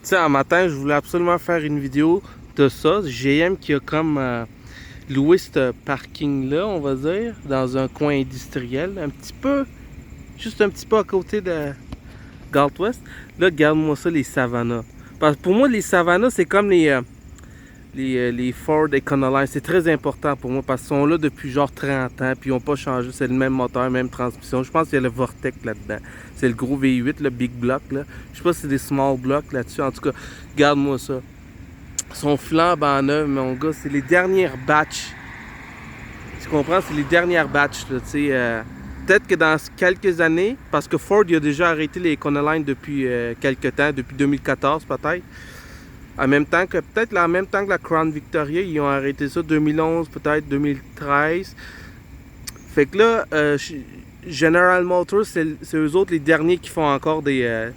Tu sais, un matin, je voulais absolument faire une vidéo de ça. GM qui a comme loué ce parking-là, on va dire, dans un coin industriel, un petit peu, juste un petit peu à côté de Galt West. Là, regarde-moi ça, les Savannah. Parce que pour moi, les Savannah, c'est comme les Ford Econoline. C'est très important pour moi parce qu'ils sont là depuis genre 30 ans, puis ils n'ont pas changé. C'est le même moteur, même transmission. Je pense qu'il y a le Vortec là-dedans. C'est le gros V8, le Big Block. Là. Je sais pas si c'est des Small Blocks là-dessus. En tout cas, regarde-moi ça. Son flambant neuf, mon gars, c'est les dernières batches. Tu comprends? C'est les dernières batches, là, tu sais. Peut-être que dans quelques années, parce que Ford il a déjà arrêté les Econoline depuis quelques temps, depuis 2014 peut-être. En même temps que, peut-être en même temps que la Crown Victoria, ils ont arrêté ça 2011, peut-être 2013. Fait que là, General Motors, c'est eux autres les derniers qui font encore des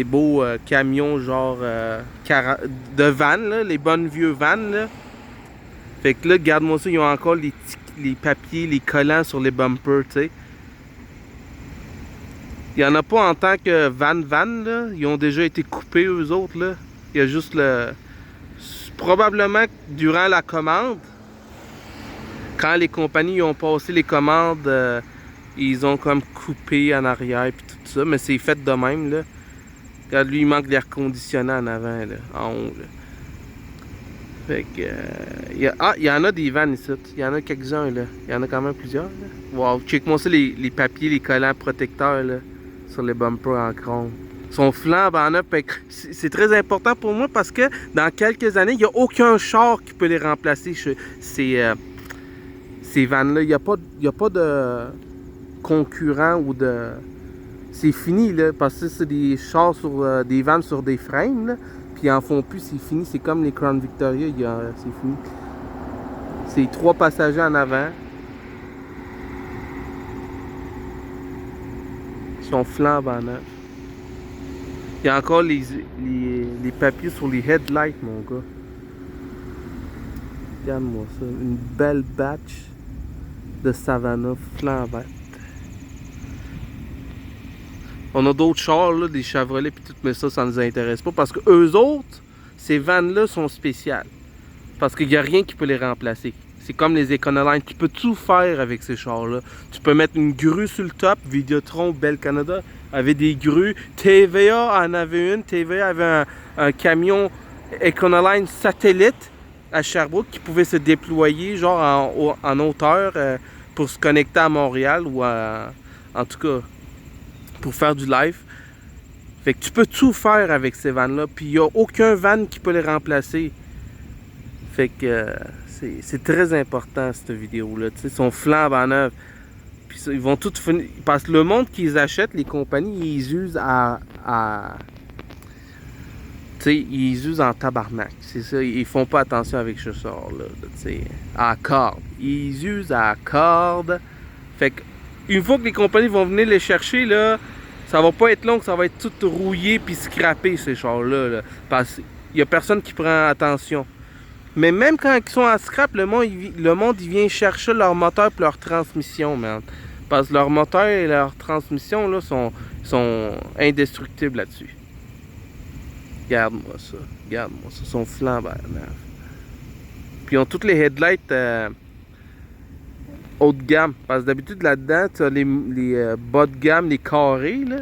beaux camions genre de vannes, là, les bonnes vieux vannes. Là. Fait que là, regarde-moi ça, ils ont encore les papiers, les collants sur les bumpers, tu sais. Il n'y en a pas en tant que van, là. Ils ont déjà été coupés, eux autres, là. Il y a juste le... Probablement que durant la commande, quand les compagnies ont passé les commandes, ils ont comme coupé en arrière puis tout ça. Mais c'est fait de même, là. Regarde, lui, il manque l'air conditionné en avant, là, en haut, là. Fait que... il y en a des vannes ici. Il y en a quelques-uns, là. Il y en a quand même plusieurs, là. Wow, check-moi ça, les papiers, les collants protecteurs, là, sur les bumpers en chrome. Ils sont flambant neufs. C'est très important pour moi parce que dans quelques années, il n'y a aucun char qui peut les remplacer, ces vannes-là. Il n'y a pas de concurrent ou de... C'est fini, là, parce que c'est des chars sur des vannes sur des frames, là. Puis ils en font plus, c'est fini. C'est comme les Crown Victoria, c'est fini. C'est 3 passagers en avant. Ils sont flambant neufs. Il y a encore les papiers sur les headlights, mon gars. Regarde-moi ça. Une belle batch de Savannah flambante. On a d'autres chars, là, des Chevrolet puis tout, mais ça nous intéresse pas. Parce que eux autres, ces vannes-là sont spéciales. Parce qu'il n'y a rien qui peut les remplacer. C'est comme les Econoline. Tu peux tout faire avec ces chars-là. Tu peux mettre une grue sur le top. Vidéotron, Bell Canada avait des grues. TVA en avait une. TVA avait un camion Econoline satellite à Sherbrooke qui pouvait se déployer genre en hauteur pour se connecter à Montréal ou en tout cas pour faire du live. Fait que tu peux tout faire avec ces vannes-là. Puis il n'y a aucun van qui peut les remplacer. Fait que c'est très important cette vidéo-là. Ils sont flambant neufs. Puis ça, ils vont tout finir. Parce que le monde qu'ils achètent, les compagnies, ils usent tu sais, ils usent en tabarnak. C'est ça. Ils font pas attention avec ce sort-là. À corde. Ils usent à corde. Fait que une fois que les compagnies vont venir les chercher, là, ça va pas être long que ça va être tout rouillé puis scrappé ces chars-là. Là, parce qu'il y a personne qui prend attention. Mais même quand ils sont à scrap, le monde il vient chercher leur moteur et leur transmission, man. Parce que leur moteur et leur transmission là, sont indestructibles là-dessus. Regarde-moi ça. Regarde-moi ça. Ils sont flambants. Puis ils ont toutes les headlights haut de gamme. Parce que d'habitude là-dedans, tu as les bas de gamme, les carrés, là.